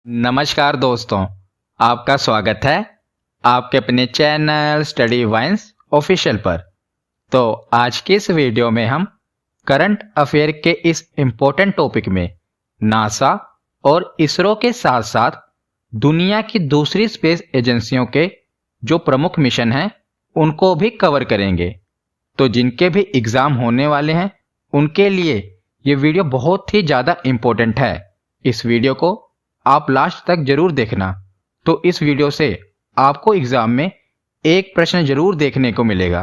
नमस्कार दोस्तों, आपका स्वागत है आपके अपने चैनल स्टडी वाइन्स ऑफिशियल पर। तो आज की इस वीडियो में हम करंट अफेयर के इस इम्पोर्टेंट टॉपिक में नासा और इसरो के साथ साथ दुनिया की दूसरी स्पेस एजेंसियों के जो प्रमुख मिशन हैं उनको भी कवर करेंगे। तो जिनके भी एग्ज़ाम होने वाले हैं उनके लिए ये वीडियो बहुत ही ज़्यादा इम्पोर्टेंट है। इस वीडियो को आप लास्ट तक जरूर देखना। तो इस वीडियो से आपको एग्जाम में एक प्रश्न जरूर देखने को मिलेगा।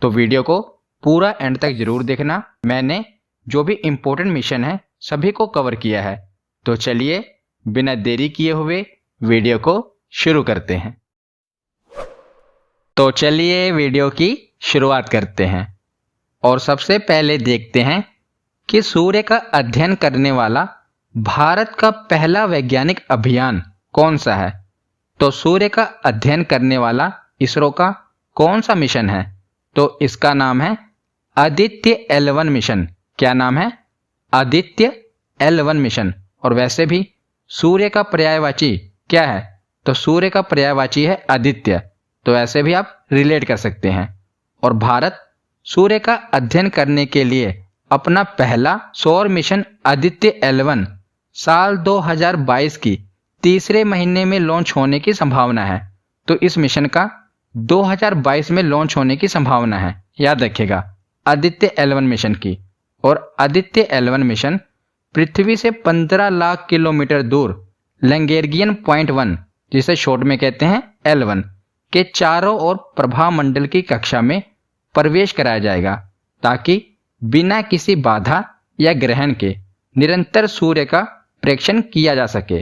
तो वीडियो को पूरा एंड तक जरूर देखना। मैंने जो भी इम्पोर्टेंट मिशन है सभी को कवर किया है। तो चलिए बिना देरी किए हुए वीडियो को शुरू करते हैं। तो चलिए वीडियो की शुरुआत करते हैं और सबसे पहले देखते हैं कि सूर्य का अध्ययन करने वाला भारत का पहला वैज्ञानिक अभियान कौन सा है। तो सूर्य का अध्ययन करने वाला इसरो का कौन सा मिशन है? तो इसका नाम है आदित्य L1 मिशन। क्या नाम है? Aditya L1 mission. और वैसे भी सूर्य का पर्यायवाची क्या है? तो सूर्य का पर्यायवाची है आदित्य। तो ऐसे भी आप रिलेट कर सकते हैं। और भारत सूर्य का अध्ययन करने के लिए अपना पहला सौर मिशन आदित्य L1 साल 2022 की तीसरे महीने में लॉन्च होने की संभावना है। तो इस मिशन का 2022 में लॉन्च होने की संभावना है। याद रखिएगा आदित्य L1 मिशन की। और आदित्य L1 मिशन पृथ्वी से 15 लाख किलोमीटर दूर लैंगेरियन पॉइंट 1 जिसे शॉर्ट में कहते हैं L1 के चारों ओर प्रभा मंडल की कक्षा में प्रवेश कराया जाएगा ताकि बिना किसी बाधा या ग्रहण के निरंतर सूर्य का प्रेक्षण किया जा सके।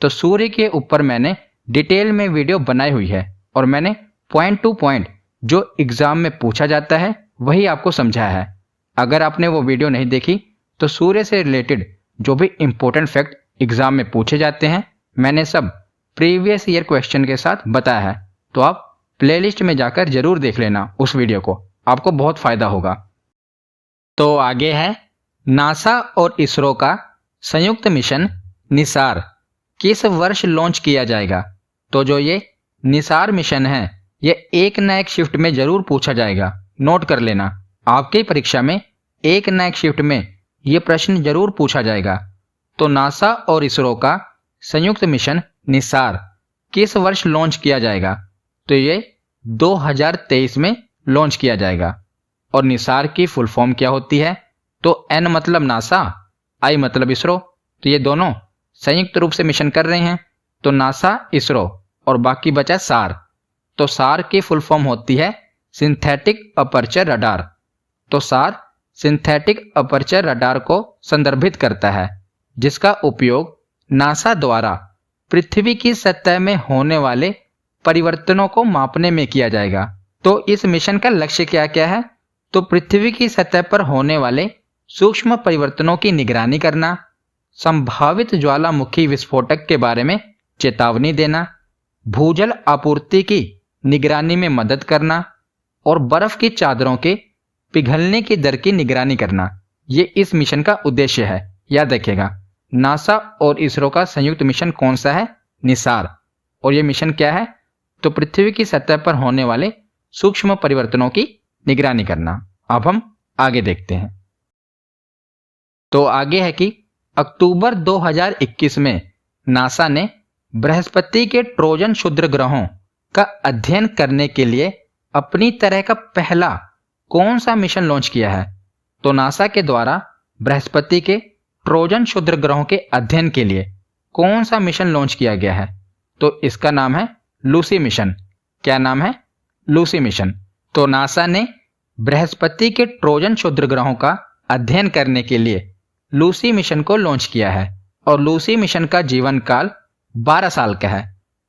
तो सूर्य के ऊपर मैंने डिटेल में वीडियो बनाई हुई है और मैंने पॉइंट टू पॉइंट जो एग्जाम में पूछा जाता है वही आपको समझाया है। अगर आपने वो वीडियो नहीं देखी तो सूर्य से रिलेटेड जो भी इंपॉर्टेंट फैक्ट एग्जाम में पूछे जाते हैं मैंने सब प्रीवियस ईयर क्वेश्चन के साथ बताया है। तो आप प्लेलिस्ट में जाकर जरूर देख लेना उस वीडियो को, आपको बहुत फायदा होगा। तो आगे है नासा और इसरो का संयुक्त मिशन निसार किस वर्ष लॉन्च किया जाएगा। तो जो ये निसार मिशन है ये एक न एक शिफ्ट में जरूर पूछा जाएगा। नोट कर लेना, आपकी परीक्षा में एक न एक शिफ्ट में ये प्रश्न जरूर पूछा जाएगा। तो नासा और इसरो का संयुक्त मिशन निसार किस वर्ष लॉन्च किया जाएगा। तो ये 2023 में लॉन्च किया जाएगा। और निसार की फुल फॉर्म क्या होती है? तो N मतलब नासा, I मतलब इसरो। तो ये दोनों संयुक्त रूप से मिशन कर रहे हैं। तो नासा इसरो और बाकी बचा सार। तो सार की फुल फॉर्म होती है सिंथेटिक अपर्चर रडार। तो सार सिंथेटिक अपर्चर रडार को संदर्भित करता है जिसका उपयोग नासा द्वारा पृथ्वी की सतह में होने वाले परिवर्तनों को मापने में किया जाएगा। तो इस मिशन का लक्ष्य क्या क्या है? तो पृथ्वी की सतह पर होने वाले सूक्ष्म परिवर्तनों की निगरानी करना, संभावित ज्वालामुखी विस्फोटक के बारे में चेतावनी देना, भूजल आपूर्ति की निगरानी में मदद करना और बर्फ की चादरों के पिघलने की दर की निगरानी करना। ये इस मिशन का उद्देश्य है। याद रखिएगा नासा और इसरो का संयुक्त मिशन कौन सा है? निसार। और ये मिशन क्या है? तो पृथ्वी की सतह पर होने वाले सूक्ष्म परिवर्तनों की निगरानी करना। अब हम आगे देखते हैं। तो आगे है कि अक्टूबर 2021 में नासा ने बृहस्पति के ट्रोजन क्षुद्र ग्रहों का अध्ययन करने के लिए अपनी तरह का पहला कौन सा मिशन लॉन्च किया है? तो नासा के द्वारा बृहस्पति के ट्रोजन क्षुद्र ग्रहों के अध्ययन के लिए कौन सा मिशन लॉन्च किया गया है? तो इसका नाम है लूसी मिशन। क्या नाम है? Lucy mission. तो नासा ने बृहस्पति के ट्रोजन क्षुद्र ग्रहों का अध्ययन करने के लिए लूसी मिशन को लॉन्च किया है। और लूसी मिशन का जीवन काल 12 साल का है।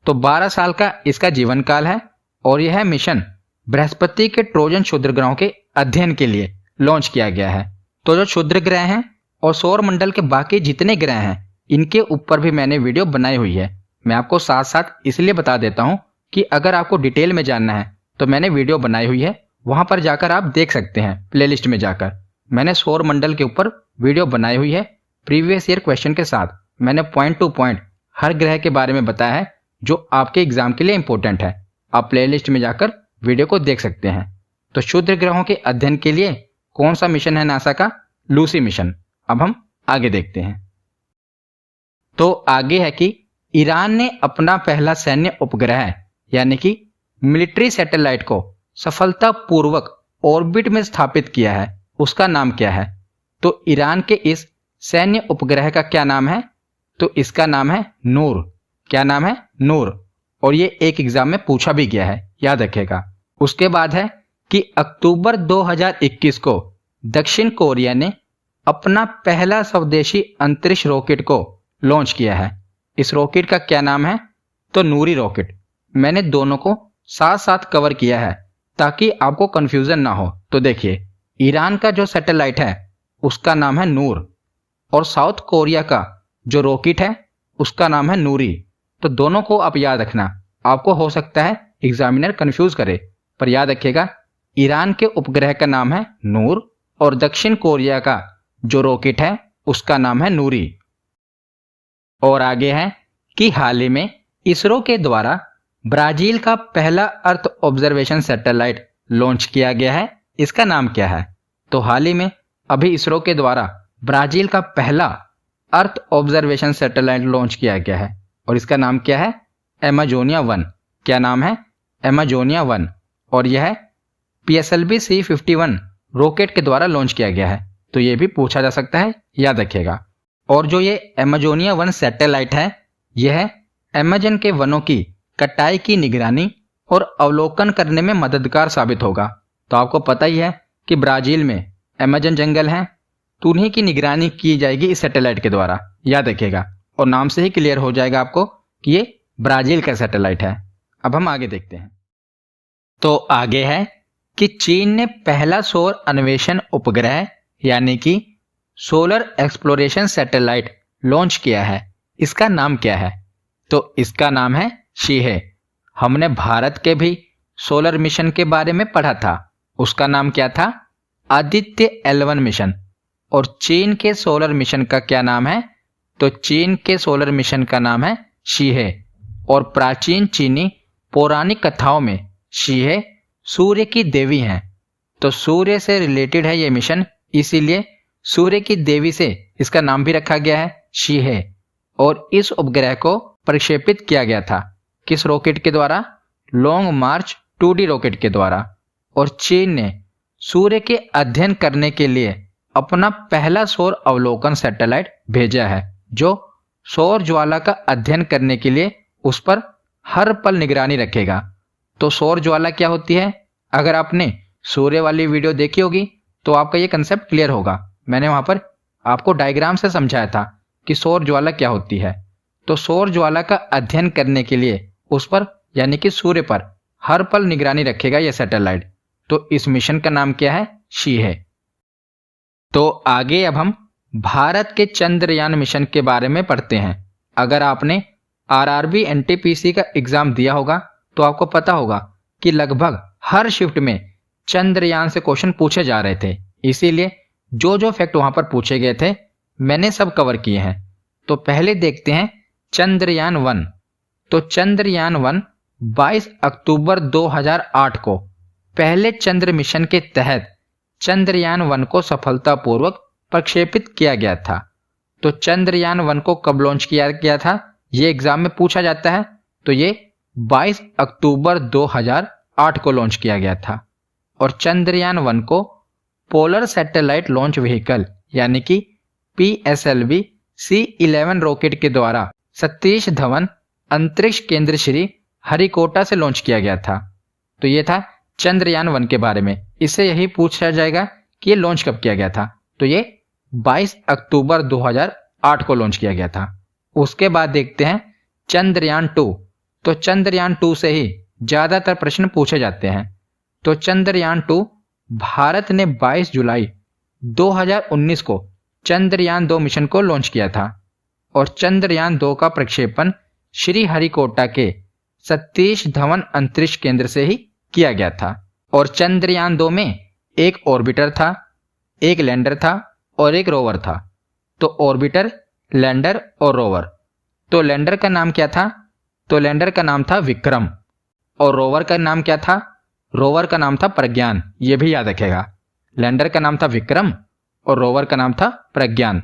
तो 12 साल का इसका जीवन काल है और यह मिशन बृहस्पति के ट्रोजन क्षुद्र ग्रहों के अध्ययन के लिए लॉन्च किया गया है। तो जो क्षुद्र ग्रह हैं और सौर मंडल के बाकी जितने ग्रह हैं इनके ऊपर भी मैंने वीडियो बनाई हुई है। मैं आपको साथ साथ इसलिए बता देता हूं कि अगर आपको डिटेल में जानना है तो मैंने वीडियो बनाई हुई है, वहां पर जाकर आप देख सकते हैं। प्लेलिस्ट में जाकर मैंने सौर मंडल के ऊपर वीडियो बनाई हुई है प्रीवियस ईयर क्वेश्चन के साथ। मैंने पॉइंट टू पॉइंट हर ग्रह के बारे में बताया है जो आपके एग्जाम के लिए इंपॉर्टेंट है। आप प्लेलिस्ट में जाकर वीडियो को देख सकते हैं। तो क्षुद्र ग्रहों के अध्ययन के लिए कौन सा मिशन है नासा का? Lucy mission. अब हम आगे देखते हैं। तो आगे है कि ईरान ने अपना पहला सैन्य उपग्रह यानी कि मिलिट्री सैटेलाइट को सफलतापूर्वक ऑर्बिट में स्थापित किया है। उसका नाम क्या है? तो ईरान के इस सैन्य उपग्रह का क्या नाम है? तो इसका नाम है नूर। क्या नाम है? नूर। और ये एक एग्जाम में पूछा भी गया है, याद रखेगा। उसके बाद है कि अक्टूबर 2021 को दक्षिण कोरिया ने अपना पहला स्वदेशी अंतरिक्ष रॉकेट को लॉन्च किया है। इस रॉकेट का क्या नाम है? तो नूरी रॉकेट। मैंने दोनों को साथ साथ कवर किया है ताकि आपको कंफ्यूजन ना हो। तो देखिए, ईरान का जो सैटेलाइट है उसका नाम है नूर और साउथ कोरिया का जो रॉकेट है उसका नाम है नूरी। तो दोनों को आप याद रखना। आपको हो सकता है एग्जामिनर कंफ्यूज करे, पर याद रखिएगा ईरान के उपग्रह का नाम है नूर और दक्षिण कोरिया का जो रॉकेट है उसका नाम है नूरी। और आगे है कि हाल ही में इसरो के द्वारा ब्राजील का पहला अर्थ ऑब्जर्वेशन सैटेलाइट लॉन्च किया गया है। इसका नाम क्या है? तो हाल ही में अभी इसरो के द्वारा ब्राजील का पहला अर्थ ऑब्जर्वेशन सैटेलाइट लॉन्च किया गया है और इसका नाम क्या है? एमाजोनिया 1। क्या नाम है? एमाजोनिया 1। और यह PSLV C-51 रॉकेट के द्वारा लॉन्च किया गया है। तो यह भी पूछा जा सकता है, याद रखिएगा। और जो ये एमाजोनिया 1 सैटेलाइट है यह अमेजन के वनों की कटाई की निगरानी और अवलोकन करने में मददगार साबित होगा। तो आपको पता ही है कि ब्राजील में अमेजन जंगल हैं, तो उन्हीं की निगरानी की जाएगी इस सैटेलाइट के द्वारा, याद रखिएगा। और नाम से ही क्लियर हो जाएगा आपको कि ये ब्राजील का सैटेलाइट है। अब हम आगे देखते हैं। तो आगे है कि चीन ने पहला सौर अन्वेषण उपग्रह यानी कि सोलर एक्सप्लोरेशन सैटेलाइट लॉन्च किया है। इसका नाम क्या है? तो इसका नाम है शीहे। हमने भारत के भी सोलर मिशन के बारे में पढ़ा था। उसका नाम क्या था? Aditya L1 mission. और चीन के सोलर मिशन का क्या नाम है? तो चीन के सोलर मिशन का नाम है शीहे। और प्राचीन चीनी पौराणिक कथाओं में शीहे सूर्य की देवी हैं। तो सूर्य से रिलेटेड है ये मिशन, इसीलिए सूर्य की देवी से इसका नाम भी रखा गया है शीहे। और इस उपग्रह को प्रक्षेपित किया गया था किस रॉकेट के द्वारा? लॉन्ग मार्च 2D रॉकेट के द्वारा। और चीन ने सूर्य के अध्ययन करने के लिए अपना पहला सौर अवलोकन सैटेलाइट भेजा है जो सौर ज्वाला का अध्ययन करने के लिए उस पर हर पल निगरानी रखेगा। तो सौर ज्वाला क्या होती है? अगर आपने सूर्य वाली वीडियो देखी होगी तो आपका ये कंसेप्ट क्लियर होगा। मैंने वहां पर आपको डायग्राम से समझाया था कि सौर ज्वाला क्या होती है। तो सौर ज्वाला का अध्ययन करने के लिए उस पर यानी कि सूर्य पर हर पल निगरानी रखेगा यह सैटेलाइट। तो इस मिशन का नाम क्या है? शीहे। तो आगे अब हम भारत के चंद्रयान मिशन के बारे में पढ़ते हैं। अगर आपने RRB NTPC का एग्जाम दिया होगा तो आपको पता होगा कि लगभग हर शिफ्ट में चंद्रयान से क्वेश्चन पूछे जा रहे थे, इसीलिए जो जो फैक्ट वहां पर पूछे गए थे मैंने सब कवर किए हैं। तो पहले देखते हैं चंद्रयान 1। तो चंद्रयान 1 22 अक्टूबर 2008 को पहले चंद्र मिशन के तहत चंद्रयान 1 को सफलतापूर्वक प्रक्षेपित किया गया था। तो चंद्रयान 1 को कब लॉन्च किया गया था? ये एग्जाम में पूछा जाता है। तो ये 22 अक्टूबर 2008 को लॉन्च किया गया था। और चंद्रयान 1 को पोलर सैटेलाइट लॉन्च व्हीकल यानी कि PSLV C-11 रॉकेट के द्वारा सतीश धवन अंतरिक्ष केंद्र श्री हरिकोटा से लॉन्च किया गया था। तो ये था चंद्रयान 1 के बारे में। इससे यही पूछा जाएगा कि ये लॉन्च कब किया गया था। तो ये 22 अक्टूबर 2008 को लॉन्च किया गया था। उसके बाद देखते हैं चंद्रयान 2। तो चंद्रयान 2 से ही ज्यादातर प्रश्न पूछे जाते हैं। तो चंद्रयान 2 भारत ने 22 जुलाई 2019 को चंद्रयान 2 मिशन को लॉन्च किया था। और चंद्रयान 2 का प्रक्षेपण श्री हरिकोटा के सतीश धवन अंतरिक्ष केंद्र से ही किया गया था। और चंद्रयान 2 में एक ऑर्बिटर था, एक लैंडर था और एक रोवर था। तो ऑर्बिटर, लैंडर और रोवर तो लैंडर का नाम क्या था? तो लैंडर का नाम था विक्रम। और रोवर का नाम क्या था? रोवर का नाम था प्रज्ञान। ये भी याद रखेगा, लैंडर का नाम था विक्रम और रोवर का नाम था प्रज्ञान।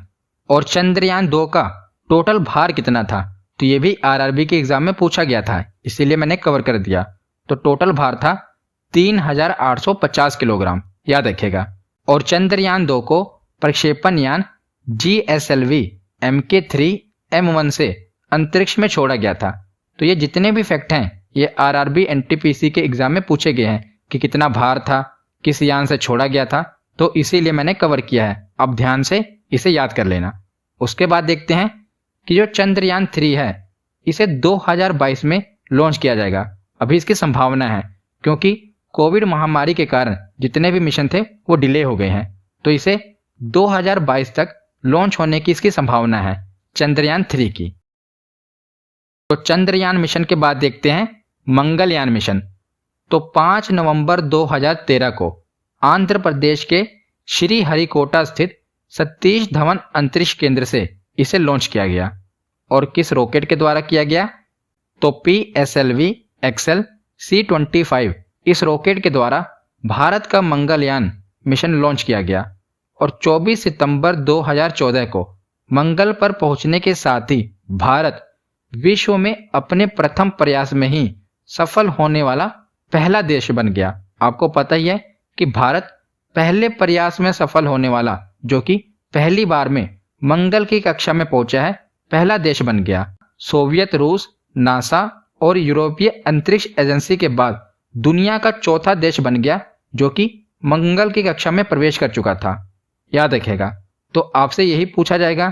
और चंद्रयान 2 का टोटल भार कितना था? तो ये भी आरआरबी के एग्जाम में पूछा गया था, इसीलिए मैंने कवर कर दिया। तो टोटल भार था 3850 किलोग्राम, याद रखेगा। और चंद्रयान 2 को प्रक्षेपण यान GSLV Mk3M1 से अंतरिक्ष में छोड़ा गया था। तो ये जितने भी फैक्ट हैं ये आरआरबी एनटीपीसी के एग्जाम में पूछे गए हैं कि कितना भार था, किस यान से छोड़ा गया था, तो इसीलिए मैंने कवर किया है। अब ध्यान से इसे याद कर लेना। उसके बाद देखते हैं कि जो चंद्रयान 3 है इसे 2022 में लॉन्च किया जाएगा। अभी इसकी संभावना है क्योंकि कोविड महामारी के कारण जितने भी मिशन थे वो डिले हो गए हैं, तो इसे 2022 तक लॉन्च होने की इसकी संभावना है चंद्रयान 3 की। तो चंद्रयान मिशन के बाद देखते हैं मंगलयान मिशन। तो 5 नवंबर 2013 को आंध्र प्रदेश के श्रीहरिकोटा स्थित सतीश धवन अंतरिक्ष केंद्र से इसे लॉन्च किया गया। और किस रॉकेट के द्वारा किया गया? तो PSLV XL C25 इस रॉकेट के द्वारा भारत का मंगलयान मिशन लॉन्च किया गया। और 24 सितंबर 2014 को मंगल पर पहुंचने के साथ ही भारत विश्व में अपने प्रथम प्रयास में ही सफल होने वाला पहला देश बन गया। आपको पता ही है कि भारत पहले प्रयास में सफल होने वाला, जो कि पहली बार में मंगल की कक्षा में पहुंचा है, पहला देश बन गया। सोवियत, रूस, नासा और यूरोपीय अंतरिक्ष एजेंसी के बाद दुनिया का चौथा देश बन गया जो कि मंगल की कक्षा में प्रवेश कर चुका था, याद रखेगा। तो आपसे यही पूछा जाएगा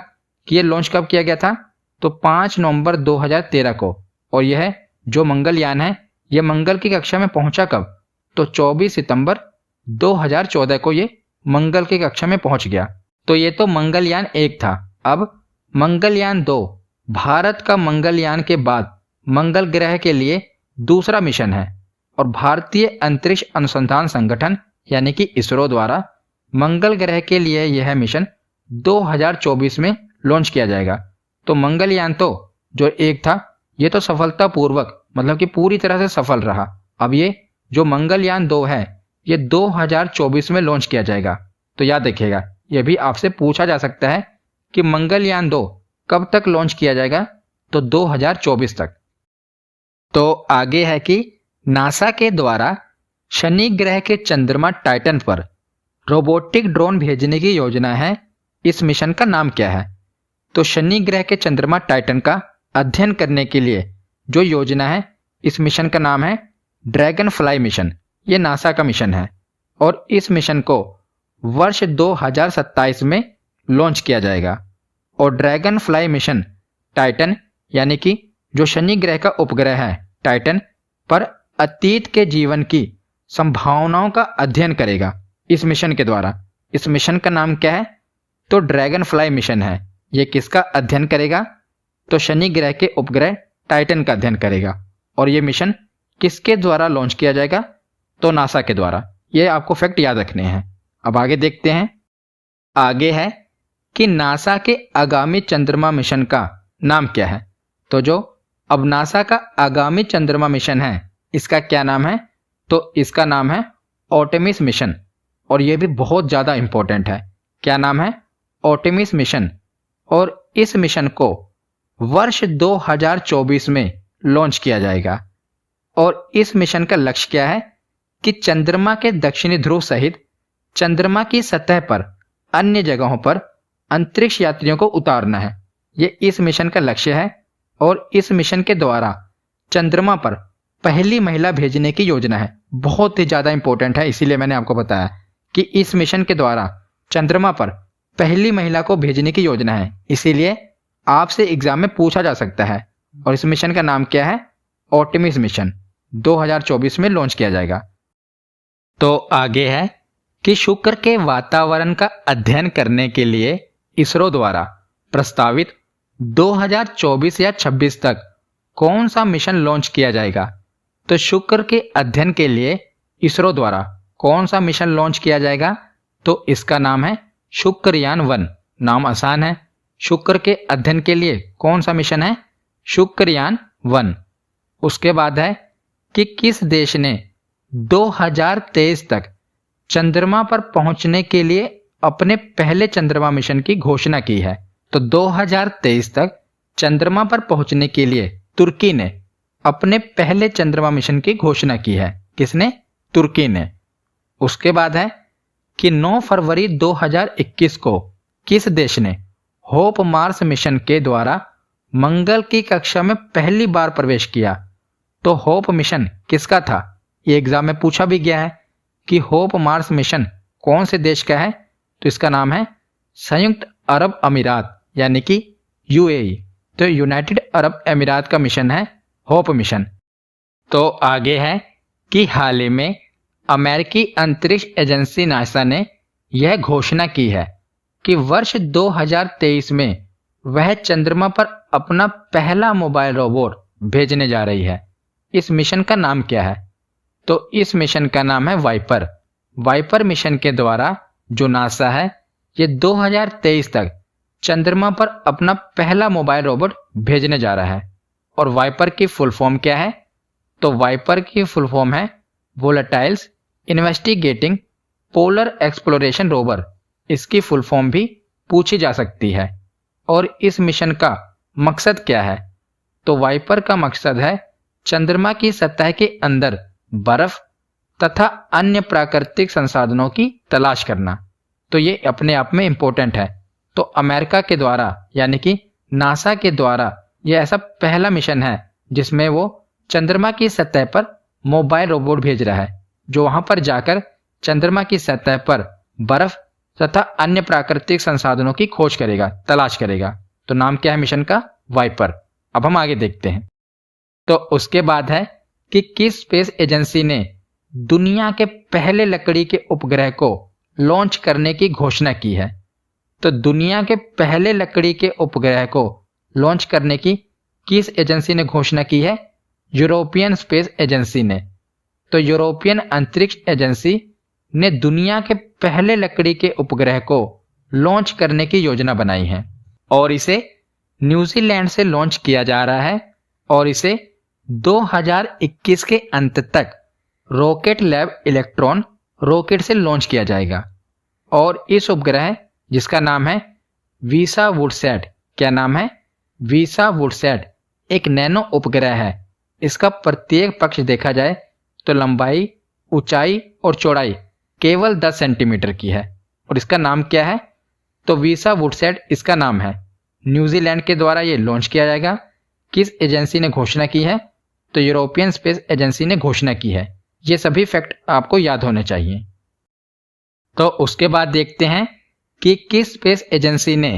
कि यह लॉन्च कब किया गया था? तो 5 नवंबर 2013 को। और यह जो मंगलयान है यह मंगल की कक्षा में पहुंचा कब? तो 24 सितंबर 2014 को ये मंगल की कक्षा में पहुंच गया। तो ये तो मंगलयान 1 था। अब मंगलयान 2 भारत का मंगलयान के बाद मंगल ग्रह के लिए दूसरा मिशन है। और भारतीय अंतरिक्ष अनुसंधान संगठन यानी कि इसरो द्वारा मंगल ग्रह के लिए यह मिशन 2024 में लॉन्च किया जाएगा। तो मंगलयान तो जो 1 था ये तो सफलतापूर्वक, मतलब कि पूरी तरह से सफल रहा। अब ये जो मंगलयान 2 है ये 2024 में लॉन्च किया जाएगा। तो याद रखिएगा, यह भी आपसे पूछा जा सकता है कि मंगलयान 2 कब तक लॉन्च किया जाएगा? तो 2024 तक। तो आगे है कि नासा के द्वारा शनि ग्रह के चंद्रमा टाइटन पर रोबोटिक ड्रोन भेजने की योजना है। इस मिशन का नाम क्या है? तो शनि ग्रह के चंद्रमा टाइटन का अध्ययन करने के लिए जो योजना है इस मिशन का नाम है ड्रैगन फ्लाई मिशन। ये नासा का मिशन है और इस मिशन को वर्ष 2027 में लॉन्च किया जाएगा। और ड्रैगन फ्लाई मिशन टाइटन यानी कि जो शनि ग्रह का उपग्रह है टाइटन पर अतीत के जीवन की संभावनाओं का अध्ययन करेगा इस मिशन के द्वारा। इस मिशन का नाम क्या है? तो ड्रैगन फ्लाई मिशन है। यह किसका अध्ययन करेगा? तो शनि ग्रह के उपग्रह टाइटन का अध्ययन करेगा। और यह मिशन किसके द्वारा लॉन्च किया जाएगा? तो नासा के द्वारा। यह आपको फैक्ट याद रखने हैं। अब आगे देखते हैं। आगे है कि नासा के आगामी चंद्रमा मिशन का नाम क्या है? तो जो अब नासा का आगामी चंद्रमा मिशन है इसका क्या नाम है? तो इसका नाम है आर्टेमिस मिशन। और यह भी बहुत ज़्यादा इंपॉर्टेंट है। क्या नाम है? Artemis mission. और इस मिशन को वर्ष 2024 में लॉन्च किया जाएगा। और इस मिशन का लक्ष्य क्या है कि चंद्रमा के दक्षिणी ध्रुव सहित चंद्रमा की सतह पर अन्य जगहों पर अंतरिक्ष यात्रियों को उतारना है। यह इस मिशन का लक्ष्य है। और इस मिशन के द्वारा चंद्रमा पर पहली महिला भेजने की योजना है। बहुत ही ज़्यादा इंपॉर्टेंट है, इसीलिए मैंने आपको बताया कि इस मिशन के द्वारा चंद्रमा पर पहली महिला को भेजने की योजना है। इसीलिए आपसे एग्जाम में पूछा जा सकता है। और इस मिशन का नाम क्या है? Artemis mission. 2024 में लॉन्च किया जाएगा। तो आगे है कि शुक्र के वातावरण का अध्ययन करने के लिए इसरो द्वारा प्रस्तावित 2024 या 26 तक कौन सा मिशन लॉन्च किया जाएगा? तो शुक्र के अध्ययन के लिए इसरो द्वारा कौन सा मिशन लॉन्च किया जाएगा? तो इसका नाम है शुक्रयान 1। नाम आसान है। शुक्र के अध्ययन के लिए कौन सा मिशन है? शुक्रयान 1। उसके बाद है कि किस देश ने 2023 तक चंद्रमा पर पहुंचने के लिए अपने पहले चंद्रमा मिशन की घोषणा की है। तो 2023 तक चंद्रमा पर पहुंचने के लिए तुर्की ने अपने पहले चंद्रमा मिशन की घोषणा की है। किसने? तुर्की ने। उसके बाद है कि 9 फरवरी 2021 को किस देश ने होप मार्स मिशन के द्वारा मंगल की कक्षा में पहली बार प्रवेश किया? तो होप मिशन किसका था? ये एग्जाम में पूछा भी गया है कि होप मार्स मिशन कौन से देश का है। तो इसका नाम है संयुक्त अरब अमीरात यानी कि यूएई। तो यूनाइटेड अरब अमीरात का मिशन है होप मिशन। तो आगे है कि हाल ही में अमेरिकी अंतरिक्ष एजेंसी नासा ने यह घोषणा की है कि वर्ष 2023 में वह चंद्रमा पर अपना पहला मोबाइल रोबोट भेजने जा रही है। इस मिशन का नाम क्या है? तो इस मिशन का नाम है वाइपर। वाइपर मिशन के द्वारा जो नासा है ये 2023 तक चंद्रमा पर अपना पहला मोबाइल रोबोट भेजने जा रहा है। और वाइपर की फुल फॉर्म क्या है? तो वाइपर की फुल फॉर्म है volatiles investigating polar exploration rover. इसकी फुल फॉर्म भी पूछी जा सकती है। और इस मिशन का मकसद क्या है? तो वाइपर का मकसद है चंद्रमा की सतह के अंदर बर्फ तथा अन्य प्राकृतिक संसाधनों की तलाश करना। तो ये अपने आप में इंपॉर्टेंट है। तो अमेरिका के द्वारा यानी कि नासा के द्वारा यह ऐसा पहला मिशन है जिसमें वो चंद्रमा की सतह पर मोबाइल रोबोट भेज रहा है जो वहां पर जाकर चंद्रमा की सतह पर बर्फ तथा अन्य प्राकृतिक संसाधनों की खोज करेगा, तलाश करेगा। तो नाम क्या है मिशन का? वाइपर। अब हम आगे देखते हैं। तो उसके बाद है कि किस स्पेस एजेंसी ने दुनिया के पहले लकड़ी के उपग्रह को लॉन्च करने की घोषणा की है? तो दुनिया के पहले लकड़ी के उपग्रह को लॉन्च करने की किस एजेंसी ने घोषणा की है? यूरोपियन स्पेस एजेंसी ने। तो यूरोपियन अंतरिक्ष एजेंसी ने दुनिया के पहले लकड़ी के उपग्रह को लॉन्च करने की योजना बनाई है और इसे न्यूजीलैंड से लॉन्च किया जा रहा है और इसे 2021 के अंत तक रॉकेट लैब इलेक्ट्रॉन रॉकेट से लॉन्च किया जाएगा। और इस उपग्रह जिसका नाम है वीसा वुडसैट, क्या नाम है? वीसा वुडसैट एक नैनो उपग्रह है। इसका प्रत्येक पक्ष देखा जाए तो लंबाई, ऊंचाई और चौड़ाई केवल 10 सेंटीमीटर की है। और इसका नाम क्या है? तो वीसा वुडसैट इसका नाम है। न्यूजीलैंड के द्वारा ये लॉन्च किया जाएगा। किस एजेंसी ने घोषणा की है? तो यूरोपियन स्पेस एजेंसी ने घोषणा की है। ये सभी फैक्ट आपको याद होने चाहिए। तो उसके बाद देखते हैं कि किस स्पेस एजेंसी ने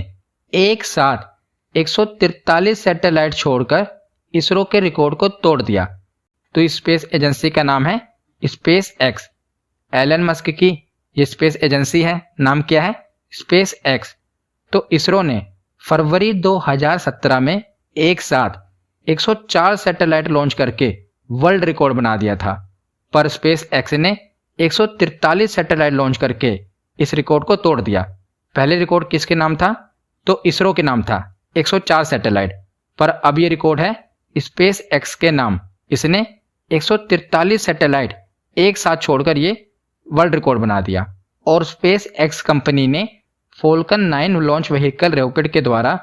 एक साथ 143 सैटेलाइट छोड़कर इसरो के रिकॉर्ड को तोड़ दिया। तो इस स्पेस एजेंसी का नाम है स्पेस एक्स। एलन मस्क की ये स्पेस एजेंसी है। नाम क्या है? Space x. तो इसरो ने फरवरी 2017 में एक साथ 104 सैटेलाइट लॉन्च करके वर्ल्ड रिकॉर्ड बना दिया था। पर स्पेस एक्स ने 143 सैटेलाइट लॉन्च करके इस रिकॉर्ड को तोड़ दिया। पहले रिकॉर्ड किसके नाम था? तो इसरो के नाम था 104 सैटेलाइट। पर अब ये रिकॉर्ड है स्पेस एक्स के नाम। इसने 143 सैटेलाइट एक साथ छोड़कर ये वर्ल्ड रिकॉर्ड बना दिया। और स्पेस एक्स कंपनी ने फॉल्कन 9 लॉन्च व्हीकल रॉकेट के द्वारा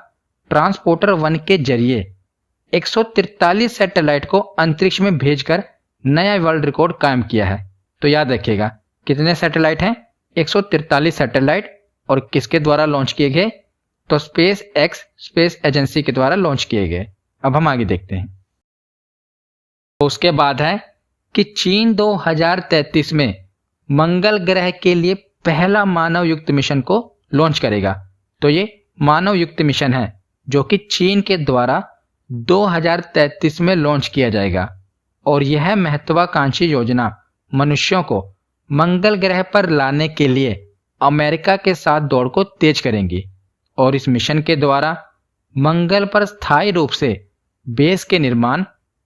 ट्रांसपोर्टर 1 के जरिए 143 सैटेलाइट को अंतरिक्ष में भेजकर नया वर्ल्ड रिकॉर्ड कायम किया है। तो याद रखिएगा कितने सैटेलाइट हैं? 143 सैटेलाइट। और किसके द्वारा लॉन्च किए गए? तो स्पेस एक्स स्पेस एजेंसी के द्वारा लॉन्च किए गए। अब हम आगे देखते हैं। तो उसके बाद है कि चीन 2033 में मंगल ग्रह के लिए पहला मानव युक्त मिशन को लॉन्च करेगा। तो ये मानव युक्त मिशन है जो कि चीन के द्वारा 2033 में लॉन्च किया जाएगा। और यह महत्वाकांक्षी योजना मनुष्यों को मंगल ग्रह पर लाने के लिए अमेरिका के साथ दौड़ को तेज करेंगी। और इस मिशन के द्वारा मंगल पर स्थायी रूप से बेस के निर्माण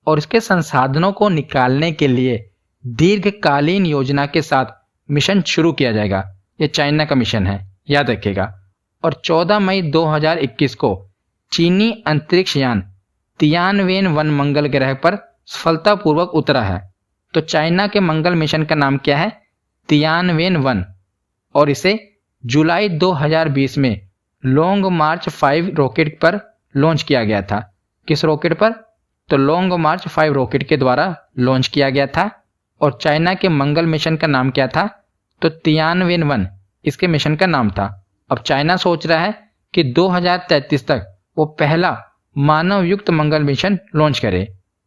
और इसके संसाधनों को निकालने के लिए दीर्घकालीन योजना के साथ मिशन शुरू किया जाएगा। यह चाइना का मिशन है, याद रखिएगा। और 14 मई 2021 को चीनी अंतरिक्ष यान तियानवेन-1 मंगल ग्रह पर सफलतापूर्वक उतरा है। तो चाइना के मंगल मिशन का नाम क्या है? तियानवेन-1, और इसे जुलाई 2020 में लॉन्ग मार्च 5 रॉकेट पर लॉन्च किया गया था। किस रॉकेट पर? तो लॉन्ग मार्च 5 रॉकेट के द्वारा लॉन्च किया गया था। और चाइना के मंगल मिशन का नाम क्या था? तो तियानवेन-1 इसके मिशन का नाम था। अब चाइना सोच रहा है कि 2033 तक वो पहला मानव युक्त मंगल मिशन लॉन्च करे।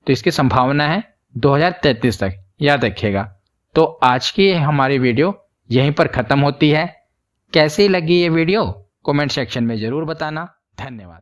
तो इसकी संभावना है 2033 तक, याद रखिएगा। तो आज की हमारी वीडियो यहीं पर ख़त्म होती है। कैसी लगी ये वीडियो कमेंट सेक्शन में ज़रूर बताना। धन्यवाद।